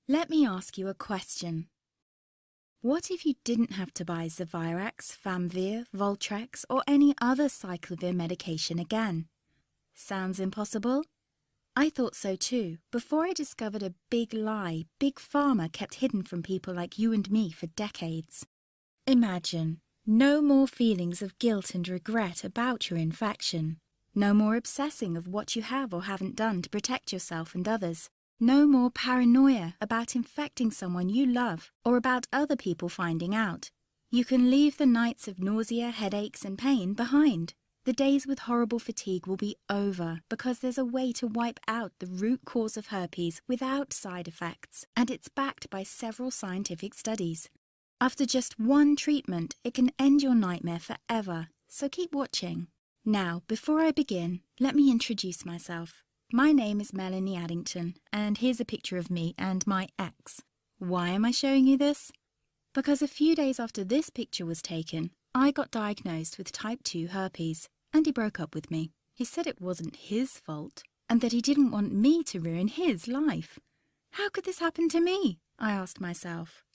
Let me ask you a question. What if you didn't have to buy Zovirax, Famvir, Valtrex, or any other acyclovir medication again? Sounds impossible? I thought so too, before I discovered a big lie Big Pharma kept hidden from people like you and me for decades. Imagine, no more feelings of guilt and regret about your infection. No more obsessing of what you have or haven't done to protect yourself and others. No more paranoia about infecting someone you love or about other people finding out. You can leave the nights of nausea, headaches and pain behind. The days with horrible fatigue will be over because there's a way to wipe out the root cause of herpes without side effects, and it's backed by several scientific studies. After just one treatment, it can end your nightmare forever, so keep watching. Now, before I begin, let me introduce myself. My name is Melanie Addington, and here's a picture of me and my ex. Why am I showing you this? Because a few days after this picture was taken, I got diagnosed with type 2 herpes, and he broke up with me. He said it wasn't his fault, and that he didn't want me to ruin his life. How could this happen to me? I asked myself.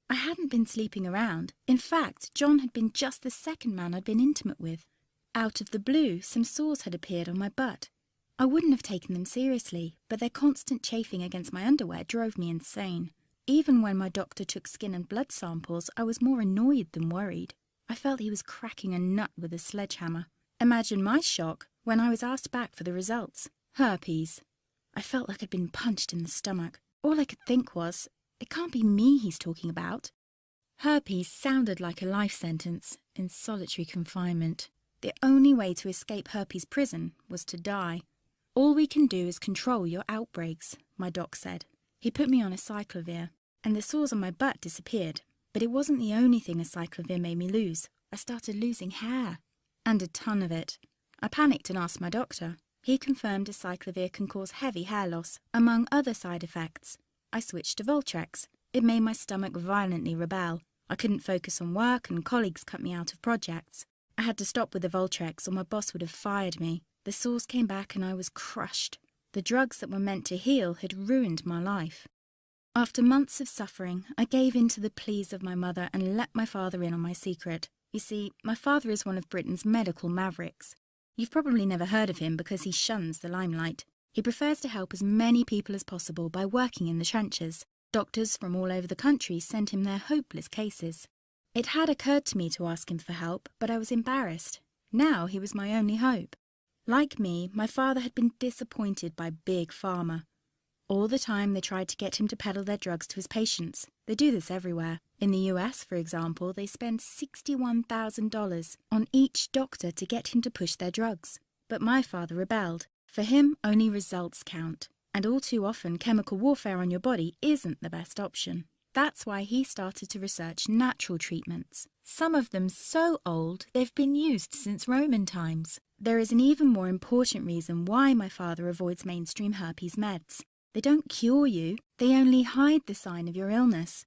I hadn't been sleeping around. In fact, John had been just the second man I'd been intimate with. Out of the blue, some sores had appeared on my butt. I wouldn't have taken them seriously, but their constant chafing against my underwear drove me insane. Even when my doctor took skin and blood samples, I was more annoyed than worried. I felt he was cracking a nut with a sledgehammer. Imagine my shock when I was asked back for the results. Herpes. I felt like I'd been punched in the stomach. All I could think was, it can't be me he's talking about. Herpes sounded like a life sentence in solitary confinement. The only way to escape herpes prison was to die. All we can do is control your outbreaks, my doc said. He put me on acyclovir, and the sores on my butt disappeared. But it wasn't the only thing acyclovir made me lose. I started losing hair, and a ton of it. I panicked and asked my doctor. He confirmed acyclovir can cause heavy hair loss, among other side effects. I switched to Valtrex. It made my stomach violently rebel. I couldn't focus on work, and colleagues cut me out of projects. I had to stop with the Valtrex, or my boss would have fired me. The sores came back and I was crushed. The drugs that were meant to heal had ruined my life. After months of suffering, I gave in to the pleas of my mother and let my father in on my secret. You see, my father is one of Britain's medical mavericks. You've probably never heard of him because he shuns the limelight. He prefers to help as many people as possible by working in the trenches. Doctors from all over the country sent him their hopeless cases. It had occurred to me to ask him for help, but I was embarrassed. Now he was my only hope. Like me, my father had been disappointed by Big Pharma. All the time they tried to get him to peddle their drugs to his patients. They do this everywhere. In the US, for example, they spend $61,000 on each doctor to get him to push their drugs. But my father rebelled. For him, only results count. And all too often, chemical warfare on your body isn't the best option. That's why he started to research natural treatments. Some of them so old they've been used since Roman times. There is an even more important reason why my father avoids mainstream herpes meds. They don't cure you, they only hide the sign of your illness.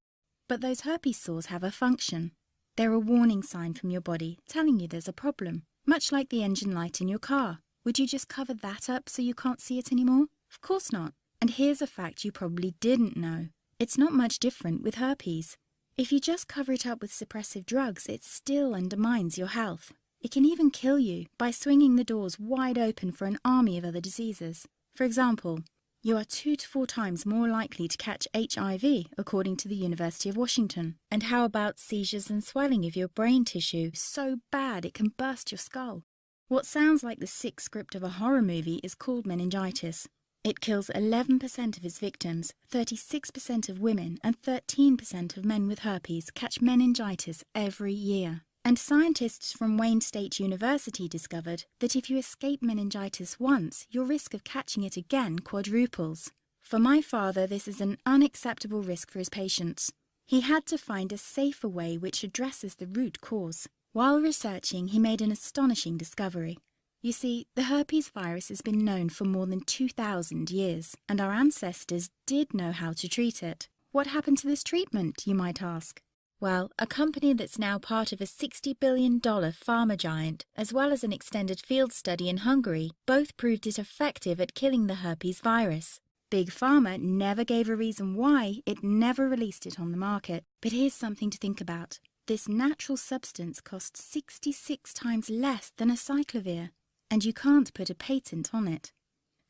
But those herpes sores have a function. They're a warning sign from your body telling you there's a problem, much like the engine light in your car. Would you just cover that up so you can't see it anymore? Of course not. And here's a fact you probably didn't know. It's not much different with herpes. If you just cover it up with suppressive drugs, it still undermines your health. It can even kill you by swinging the doors wide open for an army of other diseases. For example, you are 2 to 4 times more likely to catch HIV, according to the University of Washington. And how about seizures and swelling of your brain tissue so bad it can burst your skull? What sounds like the sick script of a horror movie is called meningitis. It kills 11% of its victims, 36% of women and 13% of men with herpes catch meningitis every year. And scientists from Wayne State University discovered that if you escape meningitis once, your risk of catching it again quadruples. For my father, this is an unacceptable risk for his patients. He had to find a safer way which addresses the root cause. While researching, he made an astonishing discovery. You see, the herpes virus has been known for more than 2,000 years, and our ancestors did know how to treat it. What happened to this treatment, you might ask? Well, a company that's now part of a $60 billion pharma giant, as well as an extended field study in Hungary, both proved it effective at killing the herpes virus. Big Pharma never gave a reason why it never released it on the market. But here's something to think about. This natural substance costs 66 times less than acyclovir, and you can't put a patent on it.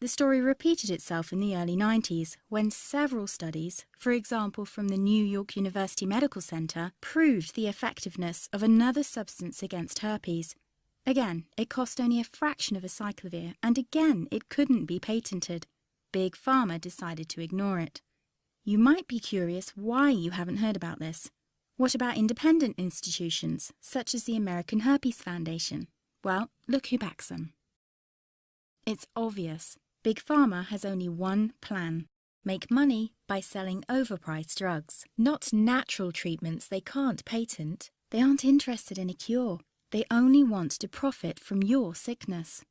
The story repeated itself in the early 90s when several studies, for example from the New York University Medical Center, proved the effectiveness of another substance against herpes. Again, it cost only a fraction of acyclovir, and again, it couldn't be patented. Big Pharma decided to ignore it. You might be curious why you haven't heard about this. What about independent institutions, such as the American Herpes Foundation? Well, look who backs them. It's obvious. Big Pharma has only one plan: make money by selling overpriced drugs, not natural treatments they can't patent. They aren't interested in a cure. They only want to profit from your sickness.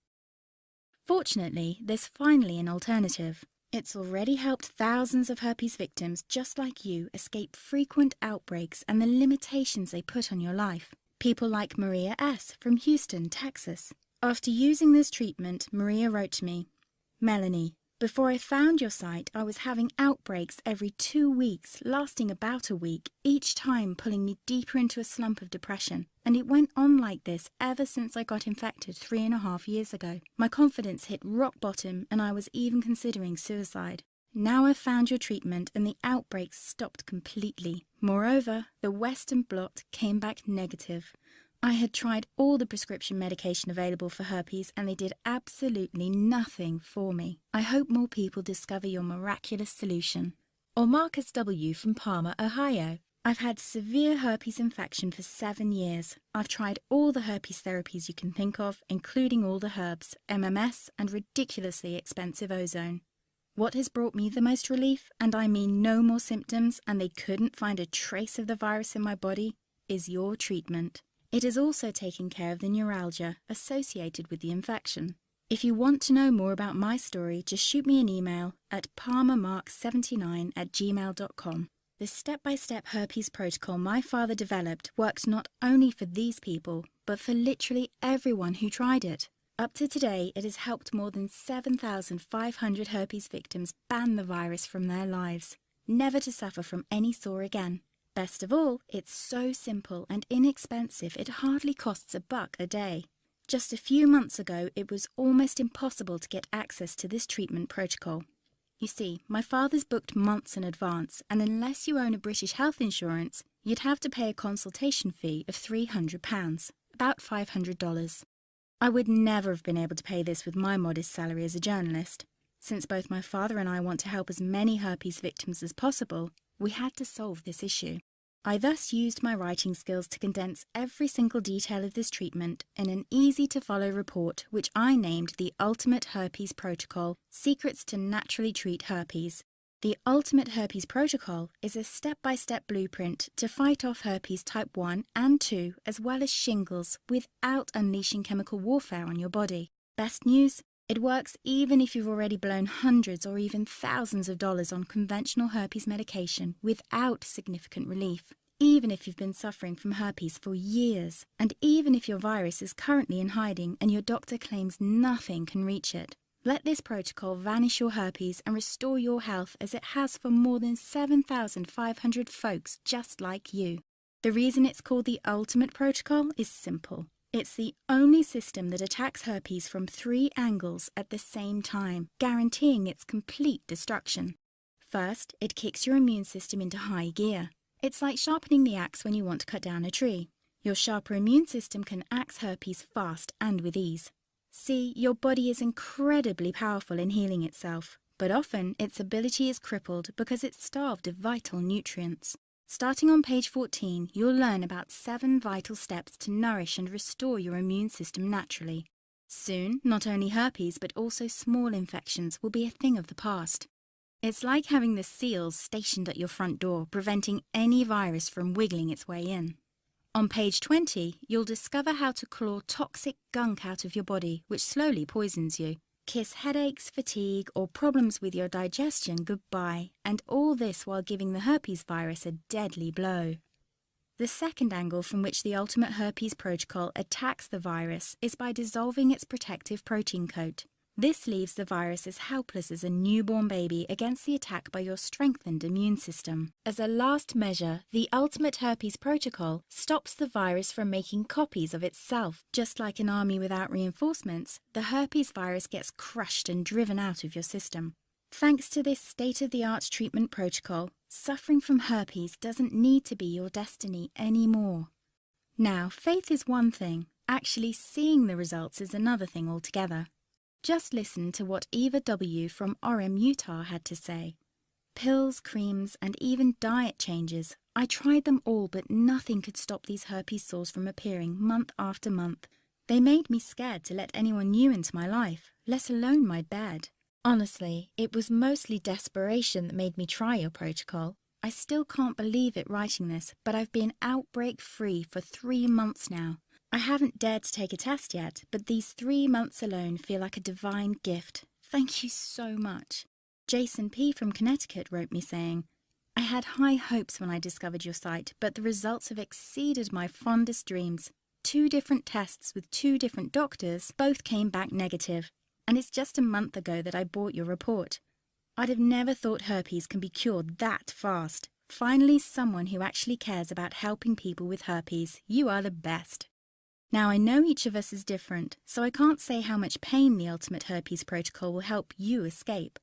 Fortunately, there's finally an alternative. It's already helped thousands of herpes victims just like you escape frequent outbreaks and the limitations they put on your life. People like Maria S. from Houston, Texas. After using this treatment, Maria wrote to me, "Melanie, before I found your site, I was having outbreaks every 2 weeks, lasting about a week, each time pulling me deeper into a slump of depression. And it went on like this ever since I got infected 3.5 years ago. My confidence hit rock bottom and I was even considering suicide. Now I've found your treatment and the outbreaks stopped completely. Moreover, the Western blot came back negative. I had tried all the prescription medication available for herpes and they did absolutely nothing for me. I hope more people discover your miraculous solution." Or Marcus W. from Parma, Ohio. "I've had severe herpes infection for 7 years. I've tried all the herpes therapies you can think of, including all the herbs, MMS, and ridiculously expensive ozone. What has brought me the most relief, and I mean no more symptoms, and they couldn't find a trace of the virus in my body, is your treatment. It has also taken care of the neuralgia associated with the infection. If you want to know more about my story, just shoot me an email at palmermark79@gmail.com. The step-by-step herpes protocol my father developed worked not only for these people, but for literally everyone who tried it. Up to today, it has helped more than 7,500 herpes victims ban the virus from their lives, never to suffer from any sore again. Best of all, it's so simple and inexpensive it hardly costs $1 a day. Just a few months ago, it was almost impossible to get access to this treatment protocol. You see, my father's booked months in advance, and unless you own a British health insurance, you'd have to pay a consultation fee of £300, about $500. I would never have been able to pay this with my modest salary as a journalist. Since both my father and I want to help as many herpes victims as possible, we had to solve this issue. I thus used my writing skills to condense every single detail of this treatment in an easy-to-follow report which I named the Ultimate Herpes Protocol, Secrets to Naturally Treat Herpes. The Ultimate Herpes Protocol is a step-by-step blueprint to fight off herpes type 1 and 2 as well as shingles without unleashing chemical warfare on your body. Best news? It works even if you've already blown hundreds or even thousands of dollars on conventional herpes medication without significant relief, even if you've been suffering from herpes for years, and even if your virus is currently in hiding and your doctor claims nothing can reach it. Let this protocol vanish your herpes and restore your health as it has for more than 7,500 folks just like you. The reason it's called the Ultimate Protocol is simple. It's the only system that attacks herpes from 3 angles at the same time, guaranteeing its complete destruction. First, it kicks your immune system into high gear. It's like sharpening the axe when you want to cut down a tree. Your sharper immune system can axe herpes fast and with ease. See, your body is incredibly powerful in healing itself, but often its ability is crippled because it's starved of vital nutrients. Starting on page 14, you'll learn about 7 vital steps to nourish and restore your immune system naturally. Soon, not only herpes but also small infections will be a thing of the past. It's like having the seals stationed at your front door, preventing any virus from wiggling its way in. On page 20, you'll discover how to claw toxic gunk out of your body, which slowly poisons you. Kiss headaches, fatigue, or problems with your digestion goodbye, and all this while giving the herpes virus a deadly blow. The second angle from which the Ultimate Herpes Protocol attacks the virus is by dissolving its protective protein coat. This leaves the virus as helpless as a newborn baby against the attack by your strengthened immune system. As a last measure, the ultimate herpes protocol stops the virus from making copies of itself. Just like an army without reinforcements, the herpes virus gets crushed and driven out of your system. Thanks to this state-of-the-art treatment protocol, suffering from herpes doesn't need to be your destiny anymore. Now, faith is one thing. Actually seeing the results is another thing altogether. Just listen to what Eva W. from Orem, Utah had to say. Pills, creams, and even diet changes. I tried them all, but nothing could stop these herpes sores from appearing month after month. They made me scared to let anyone new into my life, let alone my bed. Honestly, it was mostly desperation that made me try your protocol. I still can't believe it writing this, but I've been outbreak-free for 3 months now. I haven't dared to take a test yet, but these 3 months alone feel like a divine gift. Thank you so much. Jason P. from Connecticut wrote me saying, I had high hopes when I discovered your site, but the results have exceeded my fondest dreams. 2 different tests with 2 different doctors both came back negative, and it's just a month ago that I bought your report. I'd have never thought herpes can be cured that fast. Finally, someone who actually cares about helping people with herpes. You are the best. Now, I know each of us is different, so I can't say how much pain the Ultimate Herpes Protocol will help you escape.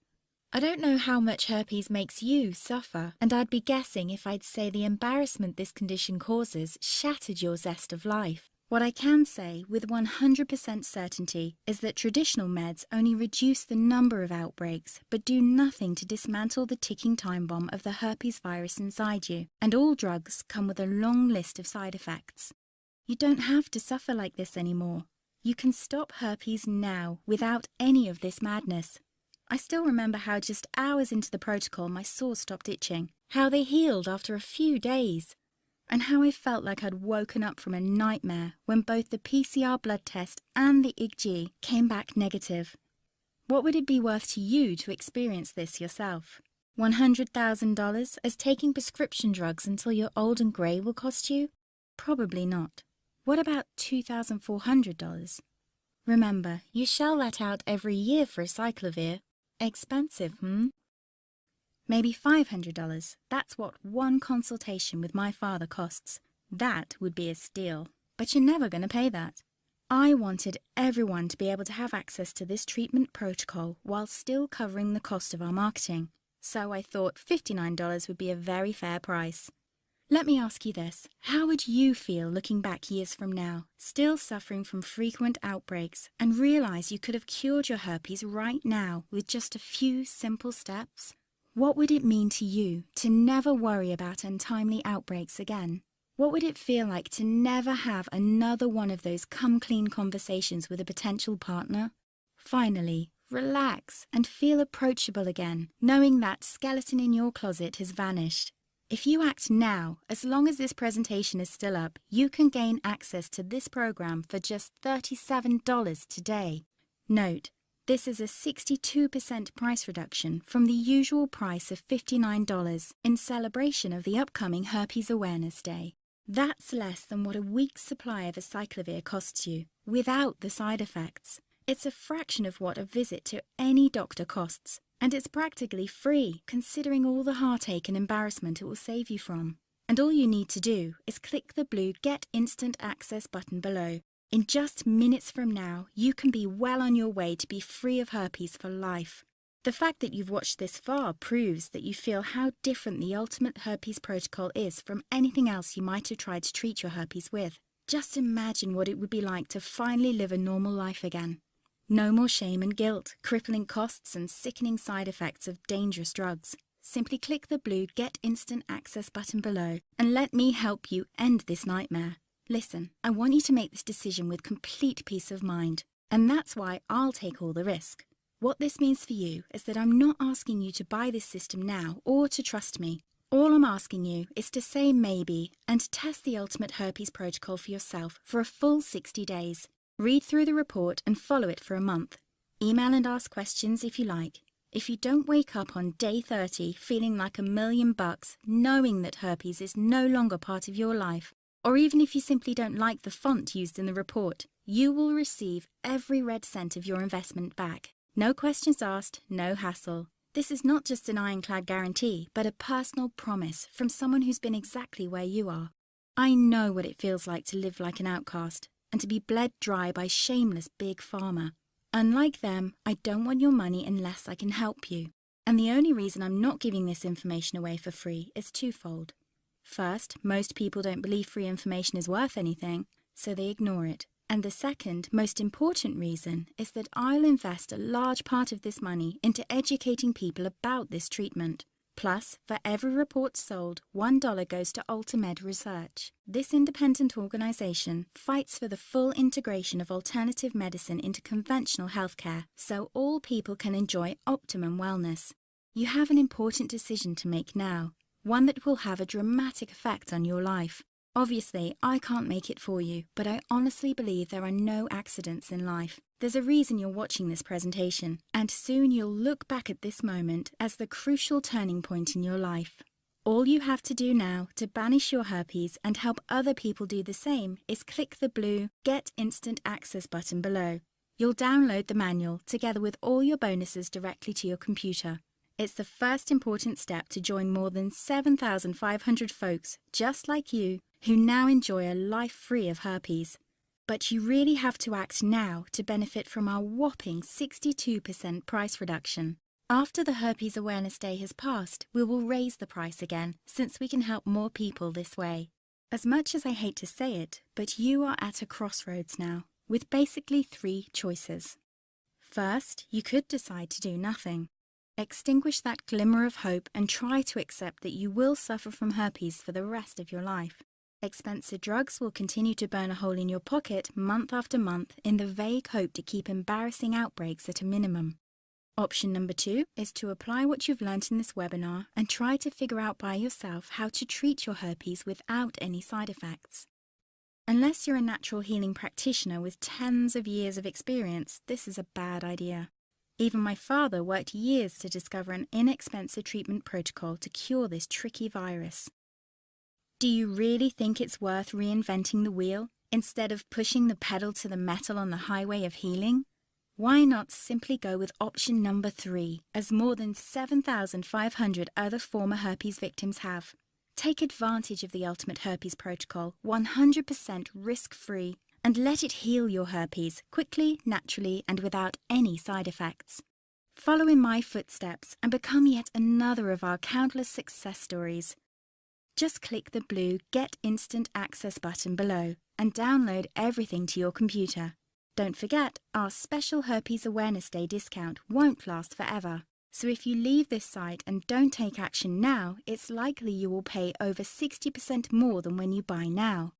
I don't know how much herpes makes you suffer, and I'd be guessing if I'd say the embarrassment this condition causes shattered your zest of life. What I can say with 100% certainty is that traditional meds only reduce the number of outbreaks, but do nothing to dismantle the ticking time bomb of the herpes virus inside you, and all drugs come with a long list of side effects. You don't have to suffer like this anymore. You can stop herpes now without any of this madness. I still remember how just hours into the protocol my sores stopped itching, how they healed after a few days, and how I felt like I'd woken up from a nightmare when both the PCR blood test and the IgG came back negative. What would it be worth to you to experience this yourself? $100,000 as taking prescription drugs until you're old and grey will cost you? Probably not. What about $2,400? Remember, you shell that out every year for acyclovir. Expensive, Maybe $500. That's what one consultation with my father costs. That would be a steal. But you're never going to pay that. I wanted everyone to be able to have access to this treatment protocol while still covering the cost of our marketing. So I thought $59 would be a very fair price. Let me ask you this. How would you feel looking back years from now, still suffering from frequent outbreaks, and realize you could have cured your herpes right now with just a few simple steps? What would it mean to you to never worry about untimely outbreaks again? What would it feel like to never have another one of those come-clean conversations with a potential partner? Finally, relax and feel approachable again, knowing that skeleton in your closet has vanished. If you act now, as long as this presentation is still up, you can gain access to this program for just $37 today. Note, this is a 62% price reduction from the usual price of $59 in celebration of the upcoming Herpes Awareness Day. That's less than what a week's supply of acyclovir costs you, without the side effects. It's a fraction of what a visit to any doctor costs. And it's practically free, considering all the heartache and embarrassment it will save you from. And all you need to do is click the blue Get Instant Access button below. In just minutes from now, you can be well on your way to be free of herpes for life. The fact that you've watched this far proves that you feel how different the Ultimate Herpes Protocol is from anything else you might have tried to treat your herpes with. Just imagine what it would be like to finally live a normal life again. No more shame and guilt, crippling costs and sickening side effects of dangerous drugs. Simply click the blue Get Instant Access button below and let me help you end this nightmare. Listen, I want you to make this decision with complete peace of mind, and that's why I'll take all the risk. What this means for you is that I'm not asking you to buy this system now or to trust me. All I'm asking you is to say maybe and test the Ultimate Herpes Protocol for yourself for a full 60 days. Read through the report and follow it for a month. Email and ask questions if you like. If you don't wake up on day 30 feeling like $1,000,000, knowing that herpes is no longer part of your life, or even if you simply don't like the font used in the report, you will receive every red cent of your investment back. No questions asked, no hassle. This is not just an ironclad guarantee, but a personal promise from someone who's been exactly where you are. I know what it feels like to live like an outcast and to be bled dry by shameless big pharma. Unlike them, I don't want your money unless I can help you. And the only reason I'm not giving this information away for free is twofold. First, most people don't believe free information is worth anything, so they ignore it. And the second, most important reason is that I'll invest a large part of this money into educating people about this treatment. Plus, for every report sold, $1 goes to Ultimed Research. This independent organization fights for the full integration of alternative medicine into conventional healthcare, so all people can enjoy optimum wellness. You have an important decision to make now, one that will have a dramatic effect on your life. Obviously, I can't make it for you, but I honestly believe there are no accidents in life. There's a reason you're watching this presentation, and soon you'll look back at this moment as the crucial turning point in your life. All you have to do now to banish your herpes and help other people do the same is click the blue Get Instant Access button below. You'll download the manual together with all your bonuses directly to your computer. It's the first important step to join more than 7,500 folks just like you who now enjoy a life free of herpes. But you really have to act now to benefit from our whopping 62% price reduction. After the Herpes Awareness Day has passed, we will raise the price again, since we can help more people this way. As much as I hate to say it, but you are at a crossroads now, with basically 3 choices. First, you could decide to do nothing. Extinguish that glimmer of hope and try to accept that you will suffer from herpes for the rest of your life. Expensive drugs will continue to burn a hole in your pocket month after month in the vague hope to keep embarrassing outbreaks at a minimum. Option number 2 is to apply what you've learnt in this webinar and try to figure out by yourself how to treat your herpes without any side effects. Unless you're a natural healing practitioner with tens of years of experience, this is a bad idea. Even my father worked years to discover an inexpensive treatment protocol to cure this tricky virus. Do you really think it's worth reinventing the wheel instead of pushing the pedal to the metal on the highway of healing? Why not simply go with option number 3, as more than 7,500 other former herpes victims have? Take advantage of the Ultimate Herpes Protocol, 100% risk-free, and let it heal your herpes quickly, naturally, and without any side effects. Follow in my footsteps and become yet another of our countless success stories. Just click the blue Get Instant Access button below and download everything to your computer. Don't forget, our special Herpes Awareness Day discount won't last forever. So if you leave this site and don't take action now, it's likely you will pay over 60% more than when you buy now.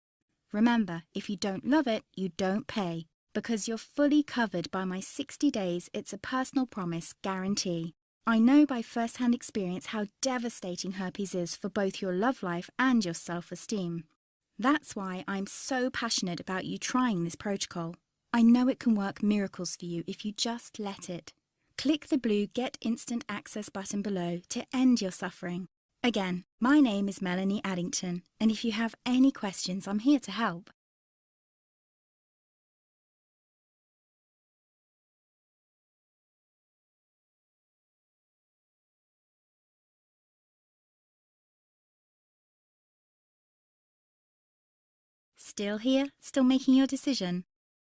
Remember, if you don't love it, you don't pay, because you're fully covered by my 60 days It's a Personal Promise guarantee. I know by first-hand experience how devastating herpes is for both your love life and your self-esteem. That's why I'm so passionate about you trying this protocol. I know it can work miracles for you if you just let it. Click the blue Get Instant Access button below to end your suffering. Again, my name is Melanie Addington, and if you have any questions, I'm here to help. Still here? Still making your decision?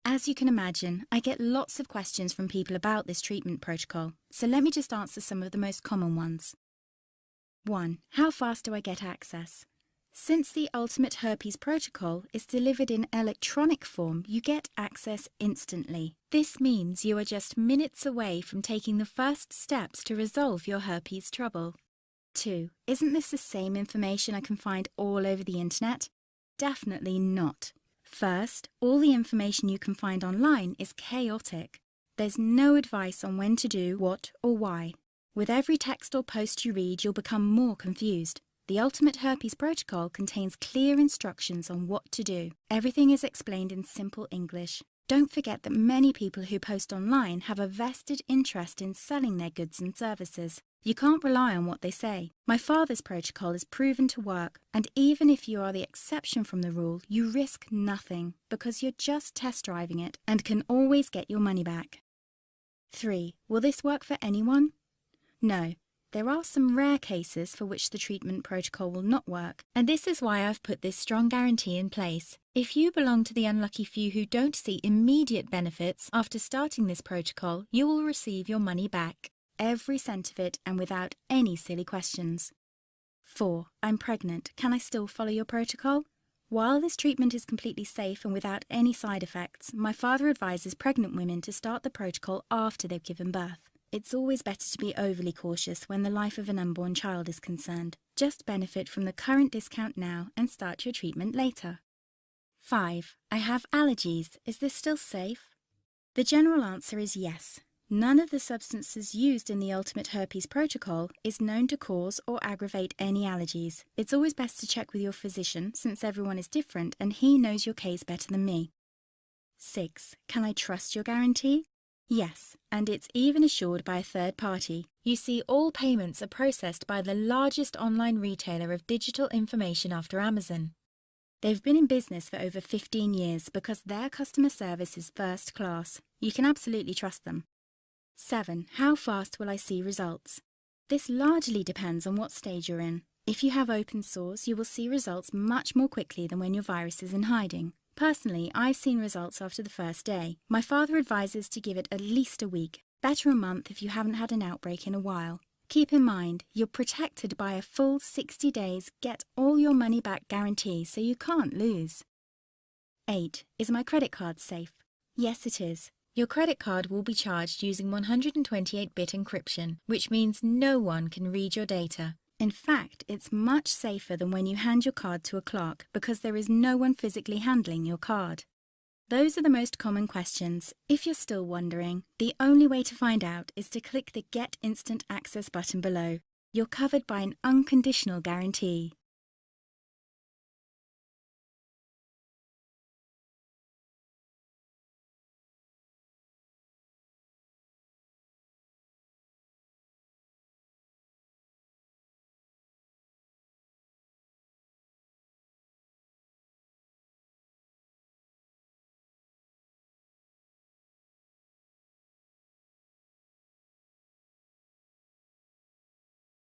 As you can imagine, I get lots of questions from people about this treatment protocol, so let me just answer some of the most common ones. 1. How fast do I get access? Since the Ultimate Herpes Protocol is delivered in electronic form, you get access instantly. This means you are just minutes away from taking the first steps to resolve your herpes trouble. 2. Isn't this the same information I can find all over the internet? Definitely not. First, all the information you can find online is chaotic. There's no advice on when to do what or why. With every text or post you read, you'll become more confused. The Ultimate Herpes Protocol contains clear instructions on what to do. Everything is explained in simple English. Don't forget that many people who post online have a vested interest in selling their goods and services. You can't rely on what they say. My father's protocol is proven to work, and even if you are the exception from the rule, you risk nothing because you're just test driving it and can always get your money back. 3. Will this work for anyone? No. There are some rare cases for which the treatment protocol will not work, and this is why I've put this strong guarantee in place. If you belong to the unlucky few who don't see immediate benefits after starting this protocol, you will receive your money back, every cent of it, and without any silly questions. 4. I'm pregnant. Can I still follow your protocol? While this treatment is completely safe and without any side effects, my father advises pregnant women to start the protocol after they've given birth. It's always better to be overly cautious when the life of an unborn child is concerned. Just benefit from the current discount now and start your treatment later. 5. I have allergies. Is this still safe? The general answer is yes. None of the substances used in the Ultimate Herpes Protocol is known to cause or aggravate any allergies. It's always best to check with your physician since everyone is different and he knows your case better than me. 6. Can I trust your guarantee? Yes, and it's even assured by a third party. You see, all payments are processed by the largest online retailer of digital information after Amazon. They've been in business for over 15 years because their customer service is first class. You can absolutely trust them. 7. How fast will I see results? This largely depends on what stage you're in. If you have open sores, you will see results much more quickly than when your virus is in hiding. Personally, I've seen results after the first day. My father advises to give it at least a week, better a month if you haven't had an outbreak in a while. Keep in mind, you're protected by a full 60 days get all your money back guarantee, so you can't lose. 8. Is my credit card safe? Yes, it is. Your credit card will be charged using 128-bit encryption, which means no one can read your data. In fact, it's much safer than when you hand your card to a clerk because there is no one physically handling your card. Those are the most common questions. If you're still wondering, the only way to find out is to click the Get Instant Access button below. You're covered by an unconditional guarantee.